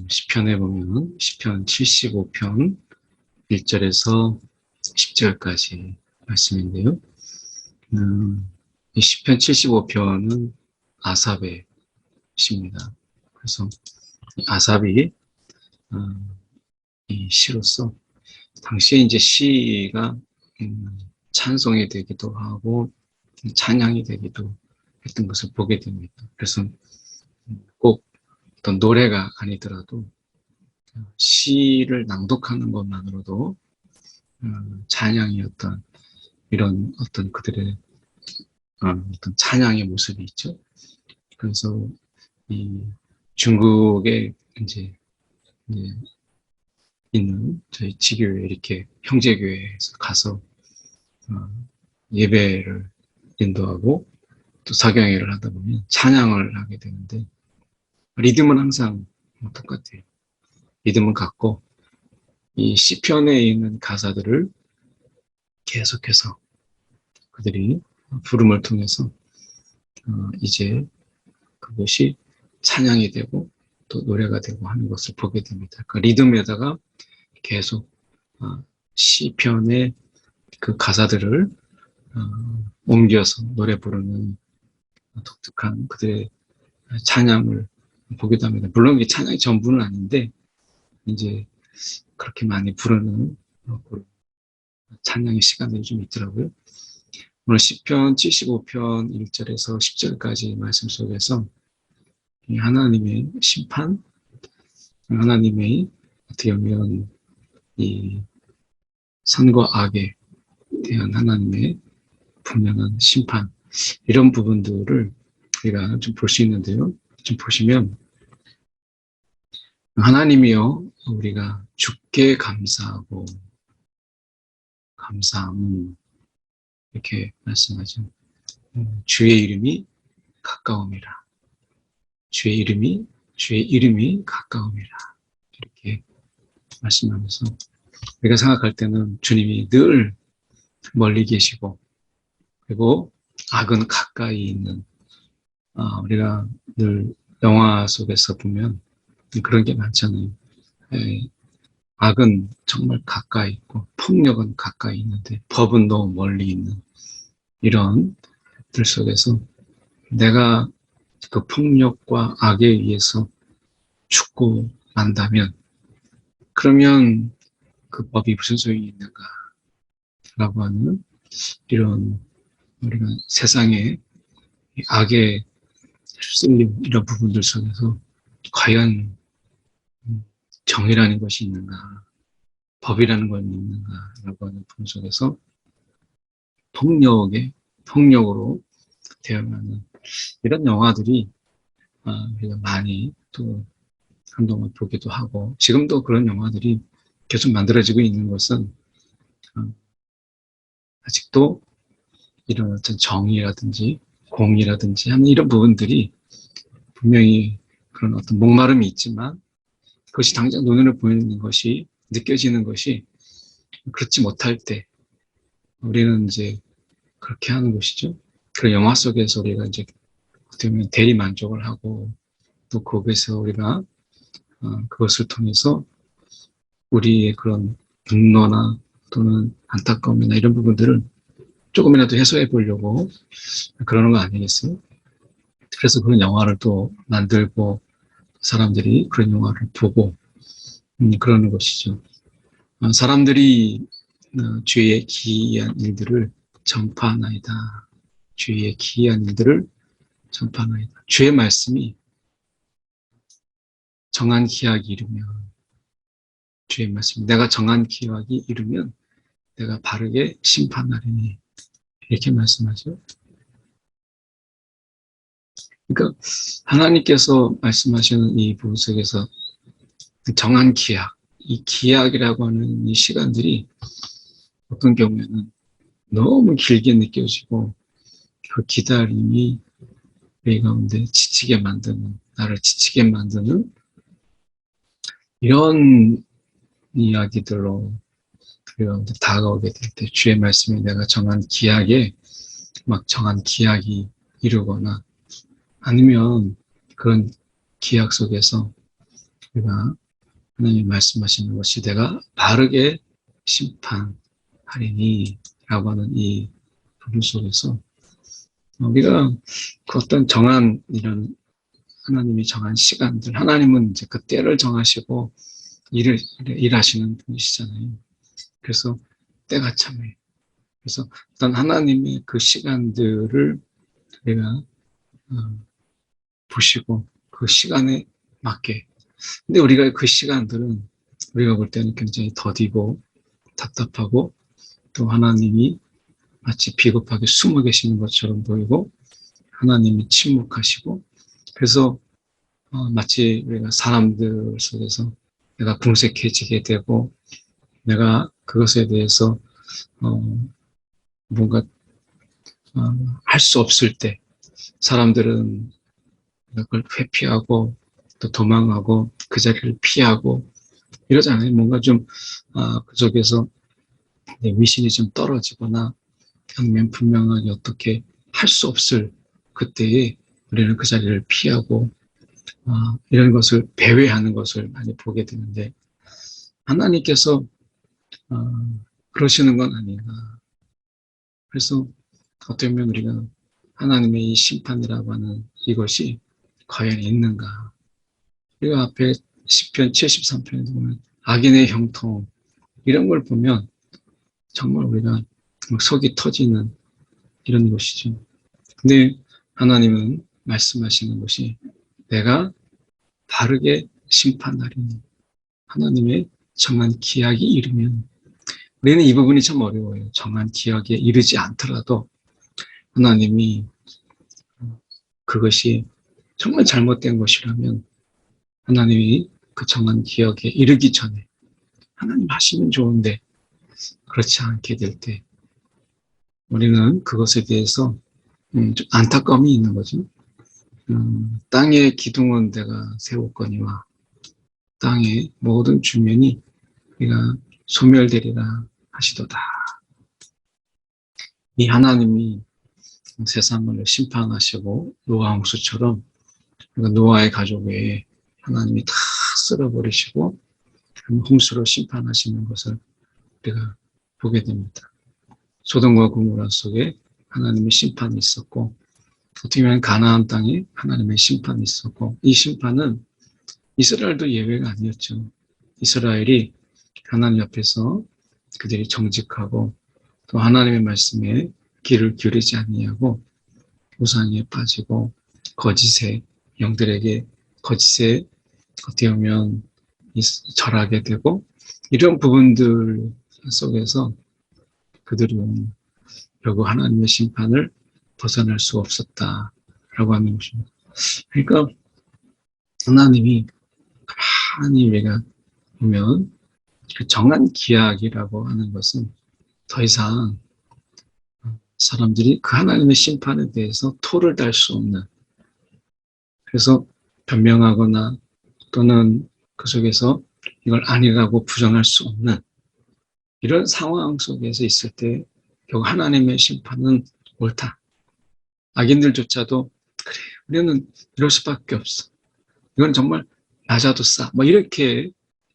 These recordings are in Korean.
시편에 보면 시편 75편 1절에서 10절까지 말씀인데요. 이 시편 75편은 아삽의 시입니다. 그래서 아삽이 이 시로서 당시에 이제 시가 찬송이 되기도 하고 찬양이 되기도 했던 것을 보게 됩니다. 그래서 꼭 어떤 노래가 아니더라도 시를 낭독하는 것만으로도 찬양이었던 이런 어떤 그들의 어떤 찬양의 모습이 있죠. 그래서 이 중국에 이제 있는 저희 지교회 이렇게 형제교회에서 가서 예배를 인도하고 또 사경회를 하다 보면 찬양을 하게 되는데 리듬은 항상 똑같아요. 리듬은 같고 이 시편에 있는 가사들을 계속해서 그들이 부름을 통해서 이제 그것이 찬양이 되고 또 노래가 되고 하는 것을 보게 됩니다. 그 리듬에다가 계속 시편의 그 가사들을 옮겨서 노래 부르는 독특한 그들의 찬양을 보기도 합니다. 물론 이게 찬양이 전부는 아닌데 이제 그렇게 많이 부르는 찬양의 시간들이 좀 있더라고요. 오늘 시편 75편 1절에서 10절까지 말씀 속에서 하나님의 심판, 하나님의 어떻게 보면 이 선과 악에 대한 하나님의 분명한 심판, 이런 부분들을 우리가 좀 볼 수 있는데요. 좀 보시면 하나님이여 우리가 주께 감사하고 감사함은 이렇게 말씀하죠. 주의 이름이 가까움이라. 주의 이름이 가까움이라. 이렇게 말씀하면서 우리가 생각할 때는 주님이 늘 멀리 계시고 그리고 악은 가까이 있는 우리가 늘 영화 속에서 보면 그런 게 많잖아요. 악은 정말 가까이 있고 폭력은 가까이 있는데 법은 너무 멀리 있는 이런 들 속에서 내가 그 폭력과 악에 의해서 죽고 만다면 그러면 그 법이 무슨 소용이 있는가 라고 하는 이런 우리가 세상의 악에 휩쓸린 이런 부분들 속에서 과연 정의라는 것이 있는가, 법이라는 건 있는가라고 하는 부분 속에서 폭력으로 되어가는 이런 영화들이 우리가 많이 또 한동안 보기도 하고 지금도 그런 영화들이 계속 만들어지고 있는 것은 아직도 이런 어떤 정의라든지 공의라든지 하는 이런 부분들이 분명히 그런 어떤 목마름이 있지만 그것이 당장 눈으로 보이는 것이 느껴지는 것이 그렇지 못할 때 우리는 이제 그렇게 하는 것이죠. 그 영화 속에서 우리가 이제 어떻게 보면 대리 만족을 하고 또 거기서 우리가 그것을 통해서 우리의 그런 분노나 또는 안타까움이나 이런 부분들을 조금이라도 해소해 보려고 그러는 거 아니겠어요? 그래서 그런 영화를 또 만들고 사람들이 그런 영화를 보고 그러는 것이죠. 사람들이 주의 기이한 일들을 전파하나이다. 주의 기이한 일들을 전파하나이다. 주의 말씀이 정한 기약이 이르면 주의 말씀, 내가 정한 기약이 이르면 내가 바르게 심판하리니 이렇게 말씀하죠. 그러니까 하나님께서 말씀하시는 이 부분 속에서 정한 기약, 이 기약이라고 하는 이 시간들이 어떤 경우에는 너무 길게 느껴지고 그 기다림이 우리 가운데 지치게 만드는, 나를 지치게 만드는 이런 이야기들로 우리 가운데 다가오게 될 때 주의 말씀이 내가 정한 기약에 막 정한 기약이 이루거나 아니면 그런 기약 속에서 우리가 하나님이 말씀하시는 것이 내가 바르게 심판하리니 라고 하는 이 부분 속에서 우리가 그 어떤 정한 이런 하나님이 정한 시간들, 하나님은 이제 그 때를 정하시고 일하시는 분이시잖아요. 그래서 때가 참해. 그래서 어떤 하나님의 그 시간들을 우리가 보시고 그 시간에 맞게. 근데 우리가 그 시간들은 우리가 볼 때는 굉장히 더디고 답답하고 또 하나님이 마치 비겁하게 숨어 계시는 것처럼 보이고 하나님이 침묵하시고 그래서 마치 우리가 사람들 속에서 내가 궁색해지게 되고 내가 그것에 대해서 뭔가 할 수 없을 때 사람들은 그걸 회피하고 또 도망하고 그 자리를 피하고 이러잖아요. 뭔가 좀 그 속에서 위신이 좀 떨어지거나 아니면 분명하게 어떻게 할 수 없을 그때에 우리는 그 자리를 피하고 이런 것을 배회하는 것을 많이 보게 되는데 하나님께서 그러시는 건 아닌가. 그래서 어떻게 보면 우리가 하나님의 이 심판이라고 하는 이것이 과연 있는가. 우리가 앞에 시편 73편에 보면 악인의 형통 이런 걸 보면 정말 우리가 속이 터지는 이런 것이죠. 근데 하나님은 말씀하시는 것이 내가 바르게 심판하리니 하나님의 정한 기약이 이르면 우리는 이 부분이 참 어려워요. 정한 기약에 이르지 않더라도 하나님이 그것이 정말 잘못된 것이라면 하나님이 그 정한 기약에 이르기 전에 하나님 하시면 좋은데 그렇지 않게 될 때 우리는 그것에 대해서 좀 안타까움이 있는 거죠. 땅의 기둥은 내가 세웠거니와 땅의 모든 주면이 우리가 소멸되리라 하시도다. 이 하나님이 세상을 심판하시고 노아 홍수처럼 노아의 가족 외에 하나님이 다 쓸어버리시고 홍수로 심판하시는 것을 우리가 보게 됩니다. 소돔과 고모라 속에 하나님의 심판이 있었고 어떻게 보면 가나안 땅에 하나님의 심판이 있었고 이 심판은 이스라엘도 예외가 아니었죠. 이스라엘이 하나님 앞에서 그들이 정직하고 또 하나님의 말씀에 귀를 기울이지 아니하고 우상에 빠지고 거짓의 영들에게 거짓에 어떻게 보면 절하게 되고 이런 부분들 속에서 그들은 결국 하나님의 심판을 벗어날 수 없었다라고 하는 것입니다. 그러니까 하나님이 가만히 우리가 보면 그 정한 기약이라고 하는 것은 더 이상 사람들이 그 하나님의 심판에 대해서 토를 달 수 없는 그래서 변명하거나 또는 그 속에서 이걸 아니라고 부정할 수 없는 이런 상황 속에서 있을 때 결국 하나님의 심판은 옳다. 악인들조차도 그래 우리는 이럴 수밖에 없어. 이건 정말 낮아도 싸. 뭐 이렇게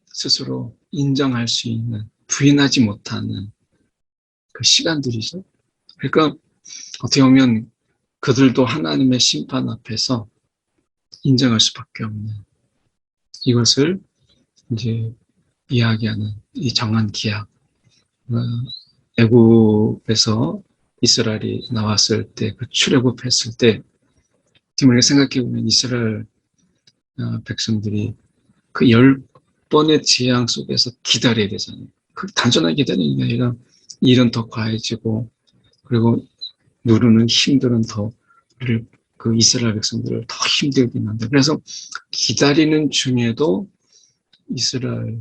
스스로 인정할 수 있는 부인하지 못하는 그 시간들이죠. 그러니까 어떻게 보면 그들도 하나님의 심판 앞에서 인정할 수밖에 없는 이것을 이제 이야기하는 이 정한 기약. 애굽에서 이스라엘이 나왔을 때, 그 출애굽했을 때, 우리가 생각해 보면 이스라엘 백성들이 그 10번의 재앙 속에서 기다려야 되잖아요. 그 단순하게 기다리는 게 아니라 일은 더 과해지고, 그리고 누르는 힘들은 더, 그 이스라엘 백성들을 더 힘들게 만든다. 그래서 기다리는 중에도 이스라엘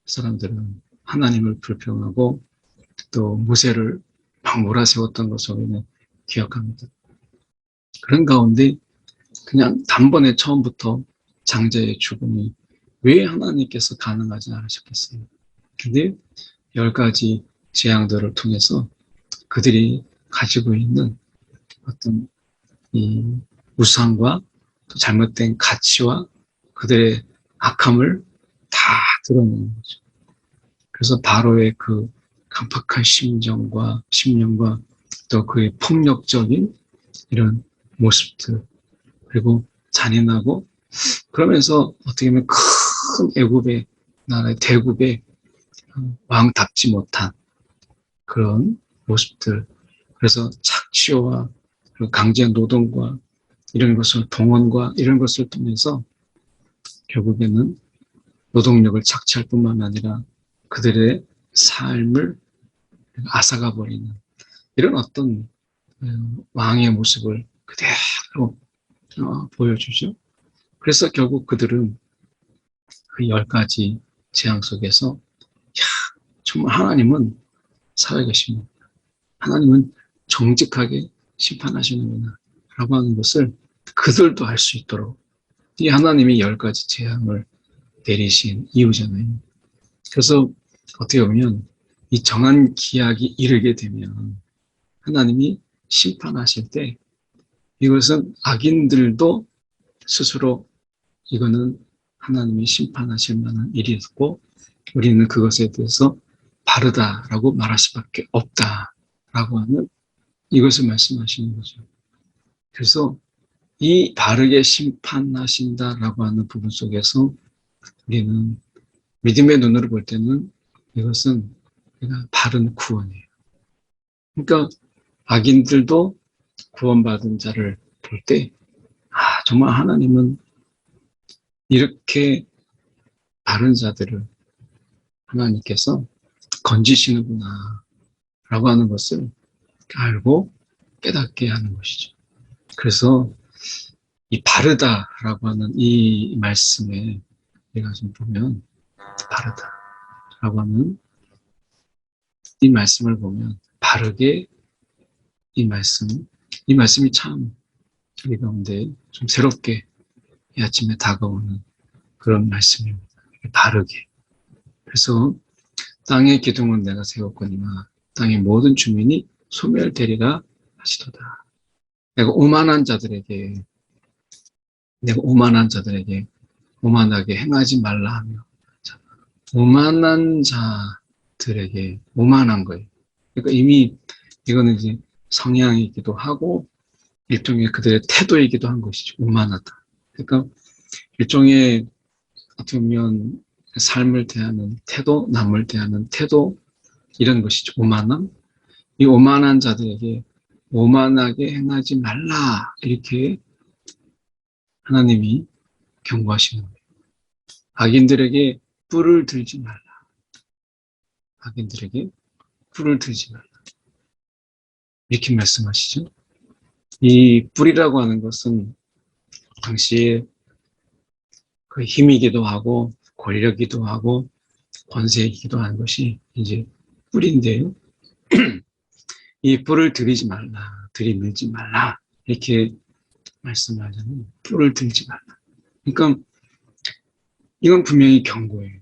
사람들은 하나님을 불평하고 또 모세를 막 몰아세웠던 것을 우리는 기억합니다. 그런 가운데 그냥 단번에 처음부터 장자의 죽음이 왜 하나님께서 가능하지 않으셨겠어요? 근데 10가지 재앙들을 통해서 그들이 가지고 있는 어떤 이 우상과 또 잘못된 가치와 그들의 악함을 다 드러내는 거죠. 그래서 바로의 그 강팍한 심령과 또 그의 폭력적인 이런 모습들, 그리고 잔인하고, 그러면서 어떻게 보면 큰 애굽의 나라의 대국의 왕답지 못한 그런 모습들, 그래서 착취와 강제 노동과 이런 것을 동원과 이런 것을 통해서 결국에는 노동력을 착취할 뿐만 아니라 그들의 삶을 앗아가 버리는 이런 어떤 왕의 모습을 그대로 보여주죠. 그래서 결국 그들은 그 10가지 재앙 속에서 정말 하나님은 살아계십니다. 하나님은 정직하게 심판하시는구나 라고 하는 것을 그들도 알 수 있도록 이 하나님이 10가지 재앙을 내리신 이유잖아요. 그래서 어떻게 보면 이 정한 기약이 이르게 되면 하나님이 심판하실 때 이것은 악인들도 스스로 이거는 하나님이 심판하실 만한 일이었고 우리는 그것에 대해서 바르다라고 말할 수밖에 없다라고 하는 이것을 말씀하시는 거죠. 그래서 이 바르게 심판하신다라고 하는 부분 속에서 우리는 믿음의 눈으로 볼 때는 이것은 바른 구원이에요. 그러니까 악인들도 구원받은 자를 볼 때, 정말 하나님은 이렇게 바른 자들을 하나님께서 건지시는구나 라고 하는 것을 알고 깨닫게 하는 것이죠. 그래서 이 바르다라고 하는 이 말씀에 우리가 좀 보면 바르다라고 하는 이 말씀을 보면 바르게 이 말씀이 참 우리 가운데 좀 새롭게 이 아침에 다가오는 그런 말씀입니다. 바르게. 그래서 땅의 기둥은 내가 세웠거니와 땅의 모든 주민이 소멸되리라 하시도다. 내가 오만한 자들에게 오만하게 행하지 말라 하며, 오만한 자들에게 오만한 거예요. 그러니까 이미 이거는 이제 성향이기도 하고 일종의 그들의 태도이기도 한 것이죠. 오만하다. 그러니까 일종의 어떻게 보면 삶을 대하는 태도, 남을 대하는 태도 이런 것이죠. 오만함. 이 오만한 자들에게 오만하게 행하지 말라 이렇게 하나님이 경고하시는 거예요. 악인들에게 뿔을 들지 말라. 악인들에게 뿔을 들지 말라. 이렇게 말씀하시죠. 이 뿔이라고 하는 것은 당시에 그 힘이기도 하고 권력이기도 하고 권세이기도 한 것이 이제 뿔인데요. 이 뿔을 들이지 말라, 들이밀지 말라 이렇게 말씀하잖아요. 뿔을 들지 말라. 그러니까 이건 분명히 경고예요.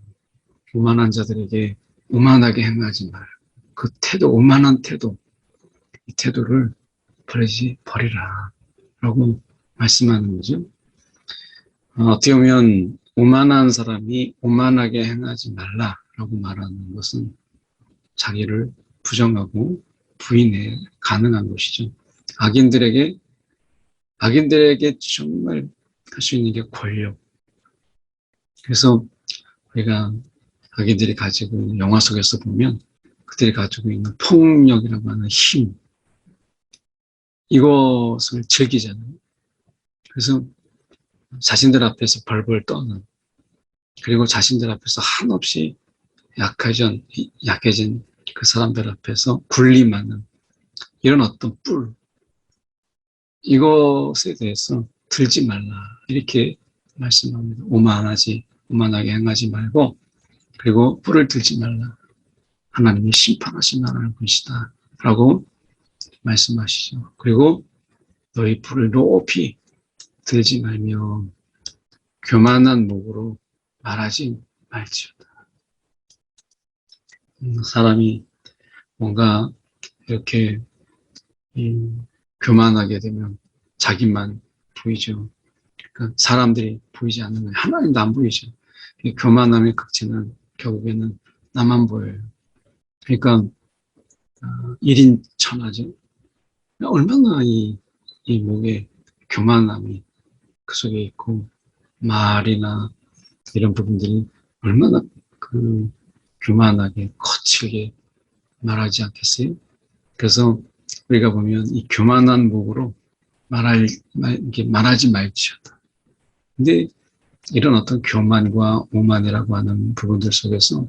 오만한 자들에게 오만하게 행하지 말. 그 태도, 오만한 태도, 이 태도를 버리라 라고 말씀하는 거죠. 어떻게 보면 오만한 사람이 오만하게 행하지 말라라고 말하는 것은 자기를 부정하고 부인해 가능한 것이죠. 악인들에게 정말 할 수 있는 게 권력. 그래서 우리가 악인들이 가지고 있는 영화 속에서 보면 그들이 가지고 있는 폭력이라고 하는 힘, 이것을 즐기잖아요. 그래서 자신들 앞에서 벌벌 떠는, 그리고 자신들 앞에서 한없이 약해진 그 사람들 앞에서 군림하는 이런 어떤 뿔, 이것에 대해서 들지 말라 이렇게 말씀합니다. 오만하게 행하지 말고, 그리고 뿔을 들지 말라. 하나님이 심판하신다는 것이다 라고 말씀하시죠. 그리고 너희 뿔을 높이 들지 말며 교만한 목으로 말하지 말지어다. 사람이 뭔가 이렇게 교만하게 되면 자기만 보이죠. 그러니까 사람들이 보이지 않는 거예요. 하나님도 안 보이죠. 이 교만함의 극치는 결국에는 나만 보여요. 그러니까 1인 천하죠. 얼마나 이 목에 교만함이 그 속에 있고 말이나 이런 부분들이 얼마나 그 교만하게 거칠게 말하지 않겠어요? 그래서 우리가 보면 이 교만한 목으로 이렇게 말하지 말지어다. 근데 이런 어떤 교만과 오만이라고 하는 부분들 속에서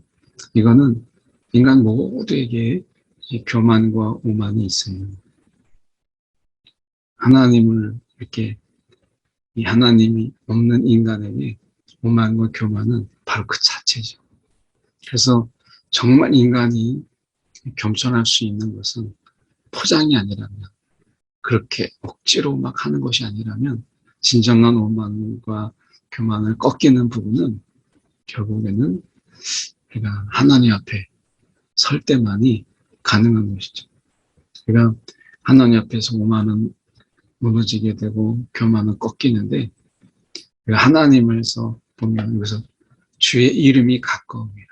이거는 인간 모두에게 이 교만과 오만이 있어요. 하나님을 이렇게 이 하나님이 없는 인간에게 오만과 교만은 바로 그 자체죠. 그래서 정말 인간이 겸손할 수 있는 것은 포장이 아니라면, 그렇게 억지로 막 하는 것이 아니라면 진정한 오만과 교만을 꺾이는 부분은 결국에는 우리가 하나님 앞에 설 때만이 가능한 것이죠. 그러니까 하나님 앞에서 오만은 무너지게 되고 교만은 꺾이는데, 하나님에서 보면 여기서 주의 이름이 가까움이라.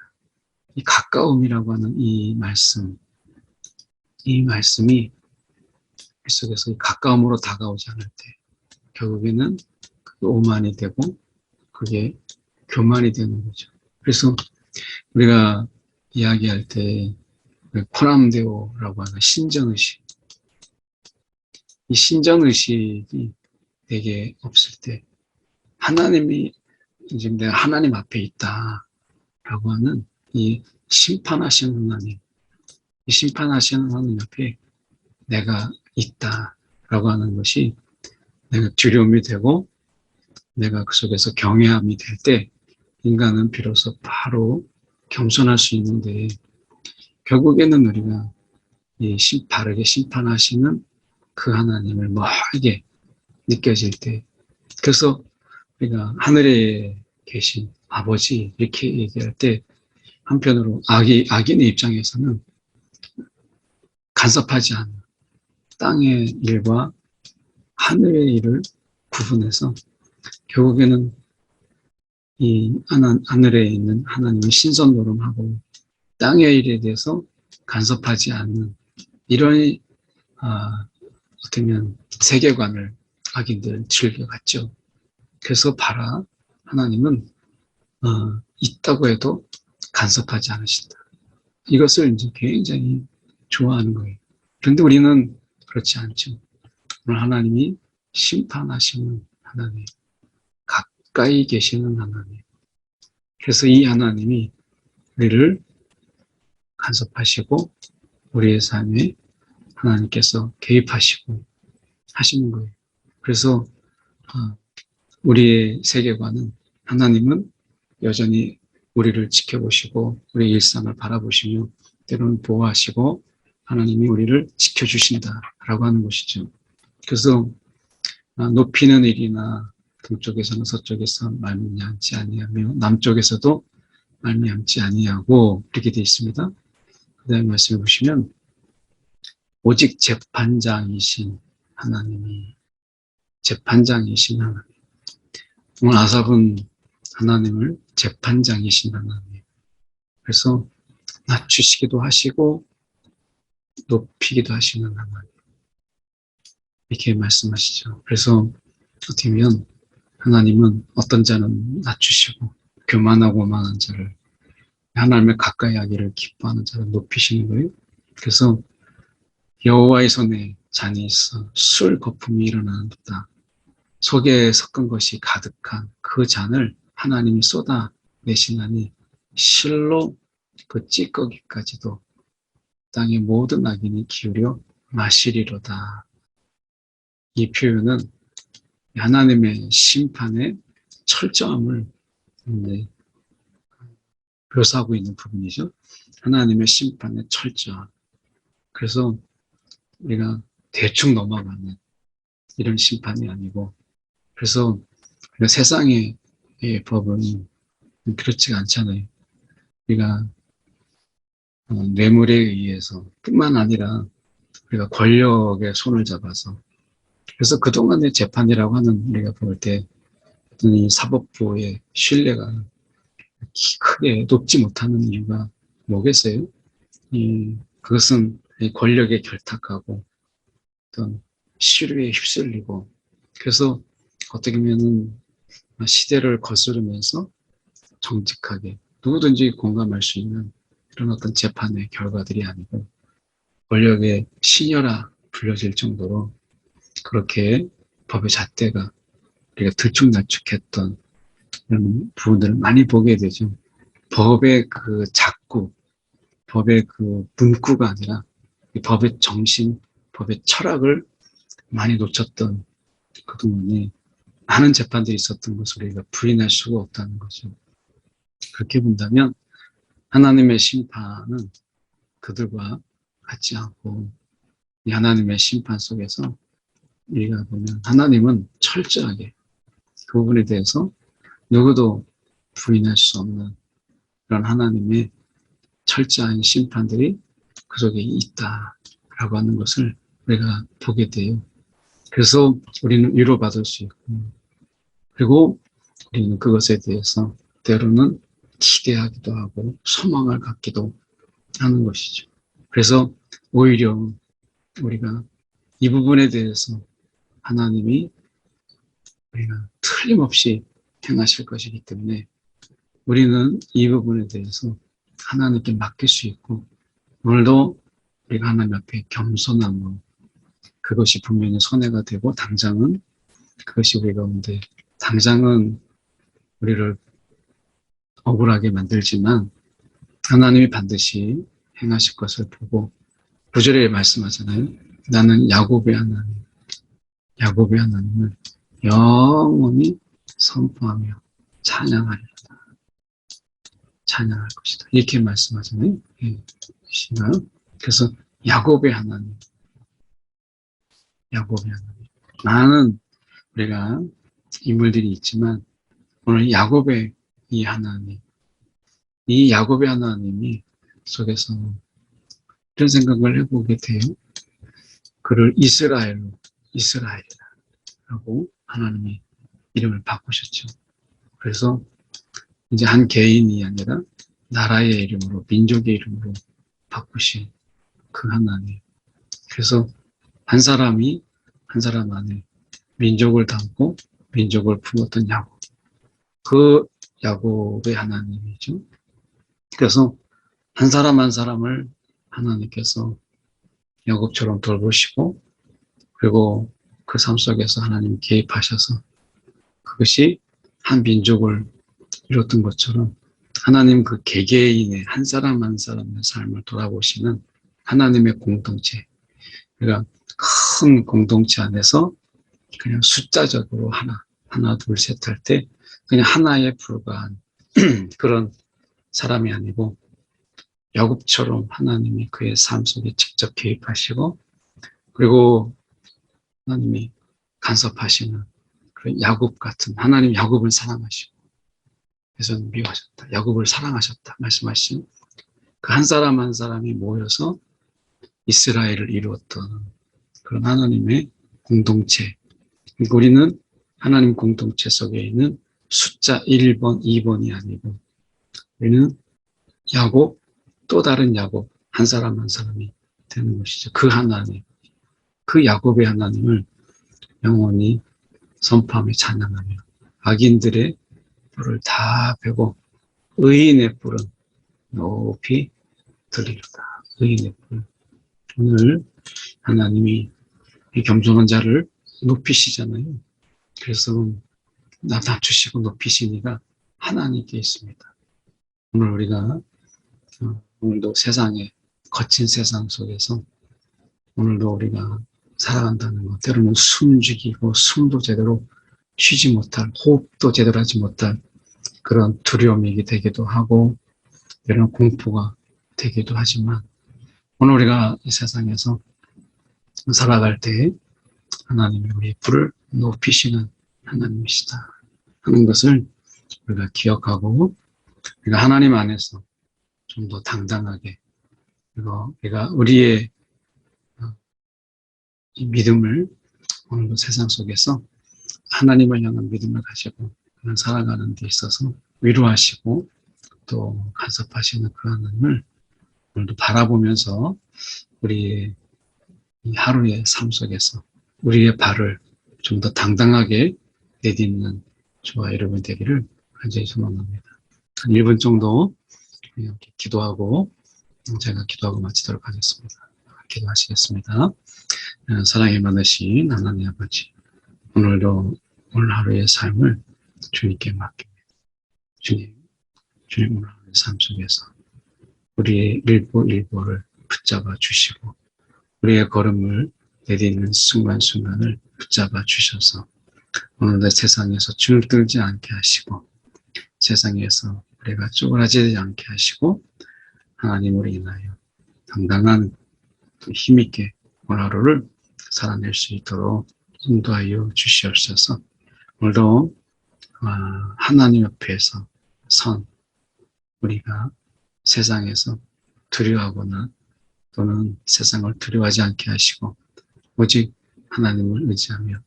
이 가까움이라고 하는 이 말씀이 그 속에서 가까움으로 다가오지 않을 때 결국에는 그게 오만이 되고 그게 교만이 되는 거죠. 그래서 우리가 이야기할 때 포람데오라고 하는 신정의식, 이 신정의식이 내게 없을 때 하나님이 이제 내가 하나님 앞에 있다라고 하는 이 심판하시는 하나님, 이 심판하시는 하나님 앞에 내가 있다라고 하는 것이 내가 두려움이 되고 내가 그 속에서 경외함이 될 때 인간은 비로소 바로 겸손할 수 있는데, 결국에는 우리가 바르게 심판하시는 그 하나님을 멀게 느껴질 때, 그래서 우리가 하늘에 계신 아버지 이렇게 얘기할 때 한편으로 악인의 입장에서는 간섭하지 않는 땅의 일과 하늘의 일을 구분해서 결국에는 이 하늘에 있는 하나님을 신선 노름하고 땅의 일에 대해서 간섭하지 않는 이런 어쩌면 세계관을 악인들은 즐겨갔죠. 그래서 봐라, 하나님은 있다고 해도 간섭하지 않으신다. 이것을 이제 굉장히 좋아하는 거예요. 그런데 우리는 그렇지 않죠. 오늘 하나님이 심판하시는 하나님, 가까이 계시는 하나님. 그래서 이 하나님이 우리를 간섭하시고 우리의 삶에 하나님께서 개입하시고 하시는 거예요. 그래서 우리의 세계관은 하나님은 여전히 우리를 지켜보시고 우리의 일상을 바라보시며 때로는 보호하시고 하나님이 우리를 지켜주신다라고 하는 것이죠. 그래서 높이는 일이나 동쪽에서는 서쪽에서 말미암지 아니하며 남쪽에서도 말미암지 아니하고 이렇게 되어 있습니다. 그 다음에 말씀해 보시면 오직 재판장이신 하나님이 재판장이신 하나님. 오늘 아삽은 하나님을 재판장이신 하나님. 그래서 낮추시기도 하시고 높이기도 하시는 하나님. 이렇게 말씀하시죠. 그래서 어떻게 보면 하나님은 어떤 자는 낮추시고 교만하고 오만한 자를, 하나님을 가까이 하기를 기뻐하는 자를 높이시는 거예요. 그래서 여호와의 손에 잔이 있어 술 거품이 일어나는다. 속에 섞은 것이 가득한 그 잔을 하나님이 쏟아내시나니 실로 그 찌꺼기까지도 땅의 모든 악인이 기울여 마시리로다. 이 표현은 하나님의 심판의 철저함을 묘사하고 있는 부분이죠. 하나님의 심판의 철저함. 그래서 우리가 대충 넘어가는 이런 심판이 아니고, 그래서 세상의 법은 그렇지가 않잖아요. 우리가 뇌물에 의해서 뿐만 아니라 우리가 권력의 손을 잡아서, 그래서 그동안의 재판이라고 하는 우리가 볼 때 이 사법부의 신뢰가 크게 높지 못하는 이유가 뭐겠어요? 그것은 이 권력에 결탁하고 어떤 시류에 휩쓸리고 그래서 어떻게 보면은 시대를 거스르면서 정직하게 누구든지 공감할 수 있는 그런 어떤 재판의 결과들이 아니고 권력의 시녀라 불려질 정도로 그렇게 법의 잣대가 우리가 들쭉날쭉했던 그런 부분들을 많이 보게 되죠. 법의 그 작구, 법의 그 문구가 아니라 이 법의 정신, 법의 철학을 많이 놓쳤던 그동안에 많은 재판들이 있었던 것을 우리가 부인할 수가 없다는 거죠. 그렇게 본다면 하나님의 심판은 그들과 같지 않고 이 하나님의 심판 속에서 우리가 보면 하나님은 철저하게 그 부분에 대해서 누구도 부인할 수 없는 그런 하나님의 철저한 심판들이 그 속에 있다라고 하는 것을 우리가 보게 돼요. 그래서 우리는 위로받을 수 있고 그리고 우리는 그것에 대해서 때로는 기대하기도 하고 소망을 갖기도 하는 것이죠. 그래서 오히려 우리가 이 부분에 대해서 하나님이 우리가 틀림없이 행하실 것이기 때문에 우리는 이 부분에 대해서 하나님께 맡길 수 있고 오늘도 우리가 하나님 앞에 겸손함으로 그것이 분명히 손해가 되고 당장은 그것이 우리 가운데 당장은 우리를 억울하게 만들지만 하나님이 반드시 행하실 것을 보고 9절에 말씀하잖아요. 나는 야곱의 하나님을 영원히 선포하며 찬양할 것이다. 이렇게 말씀하잖아요. 그래서 야곱의 하나님. 많은 우리가 인물들이 있지만 오늘 야곱의 이 하나님, 이 야곱의 하나님이 속에서 이런 생각을 해보게 돼요. 그를 이스라엘이라고 하나님이 이름을 바꾸셨죠. 그래서 이제 한 개인이 아니라 나라의 이름으로, 민족의 이름으로 바꾸신 그 하나님. 그래서 한 사람 안에 민족을 담고 민족을 품었던 야곱. 그 야곱의 하나님이죠. 그래서 한 사람 한 사람을 하나님께서 야곱처럼 돌보시고 그리고 그 삶 속에서 하나님 개입하셔서 그것이 한 민족을 이뤘던 것처럼 하나님 그 개개인의 한 사람 한 사람의 삶을 돌아보시는 하나님의 공동체. 그러니까 큰 공동체 안에서 그냥 숫자적으로 하나, 둘, 셋 할 때 그냥 하나에 불과한 그런 사람이 아니고 야곱처럼 하나님이 그의 삶 속에 직접 개입하시고 그리고 하나님이 간섭하시는 그런 야곱 같은 하나님 야곱을 사랑하시고 그래서 미워하셨다. 야곱을 사랑하셨다. 말씀하신 그 한 사람 한 사람이 모여서 이스라엘을 이루었던 그런 하나님의 공동체. 우리는 하나님 공동체 속에 있는 숫자 1번, 2번이 아니고 우리는 야곱, 또 다른 야곱, 한 사람 한 사람이 되는 것이죠. 그 하나님, 그 야곱의 하나님을 영원히 선포하며 찬양하며 악인들의 뿔을 다 베고 의인의 뿔은 높이 들리로다. 의인의 뿔. 오늘 하나님이 이 겸손한 자를 높이시잖아요. 그래서 낮추시고 높이시니가 하나님께 있습니다. 오늘 우리가 오늘도 세상에 거친 세상 속에서 오늘도 우리가 살아간다는 것 때로는 숨죽이고 숨도 제대로 쉬지 못할 호흡도 제대로 하지 못할 그런 두려움이 되기도 하고 이런 공포가 되기도 하지만 오늘 우리가 이 세상에서 살아갈 때 하나님이 우리의 불을 높이시는 하나님이시다 하는 것을 우리가 기억하고 우리가 하나님 안에서 좀 더 당당하게 그리고 우리가 우리의 이 믿음을 오늘도 세상 속에서 하나님을 향한 믿음을 가지고 그냥 살아가는 데 있어서 위로하시고 또 간섭하시는 그 하나님을 오늘도 바라보면서 우리의 이 하루의 삶 속에서 우리의 발을 좀 더 당당하게 내딛는 저와 여러분 되기를 간절히 소망합니다. 한 1분 정도 이렇게 기도하고 제가 기도하고 마치도록 하겠습니다. 기도하시겠습니다. 사랑이 많으신 하나님 아버지, 오늘도 오늘 하루의 삶을 주님께 맡깁니다. 주님 오늘 하루의 삶 속에서 우리의 일부를 붙잡아 주시고 우리의 걸음을 내딛는 순간순간을 붙잡아 주셔서 오늘의 세상에서 줄들지 않게 하시고 세상에서 우리가 쪼그라지지 않게 하시고 하나님으로 인하여 당당한 힘있게 오늘 하루를 살아낼 수 있도록 인도하여 주시옵소서. 오늘도 하나님 옆에서 선 우리가 세상에서 두려워하거나 또는 세상을 두려워하지 않게 하시고 오직 하나님을 의지하며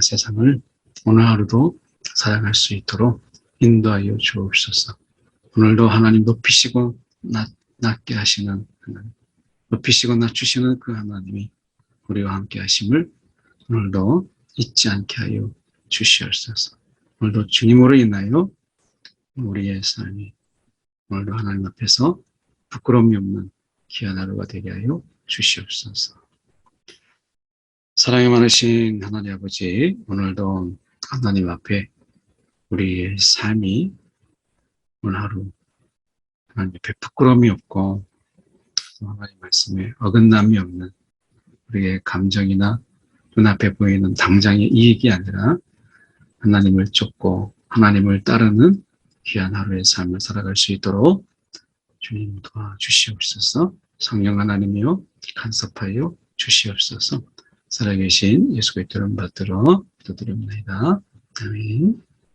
세상을 오늘 하루도 살아갈 수 있도록 인도하여 주옵소서. 오늘도 하나님 높이시고 낮게 하시는 하나님, 높이시고 낮추시는 그 하나님이 우리와 함께 하심을 오늘도 잊지 않게 하여 주시옵소서. 오늘도 주님으로 인하여 우리의 삶이 오늘도 하나님 앞에서 부끄러움이 없는 귀한 하루가 되게 하여 주시옵소서. 사랑이 많으신 하나님 아버지, 오늘도 하나님 앞에 우리의 삶이 오늘 하루 하나님 앞에 부끄러움이 없고 하나님 말씀에 어긋남이 없는 우리의 감정이나 눈앞에 보이는 당장의 이익이 아니라 하나님을 쫓고 하나님을 따르는 귀한 하루의 삶을 살아갈 수 있도록 주님 도와주시옵소서. 성령 하나님이여 간섭하여 주시옵소서. 살아계신 예수 그리스도를 받들어 기도드립니다. 아멘.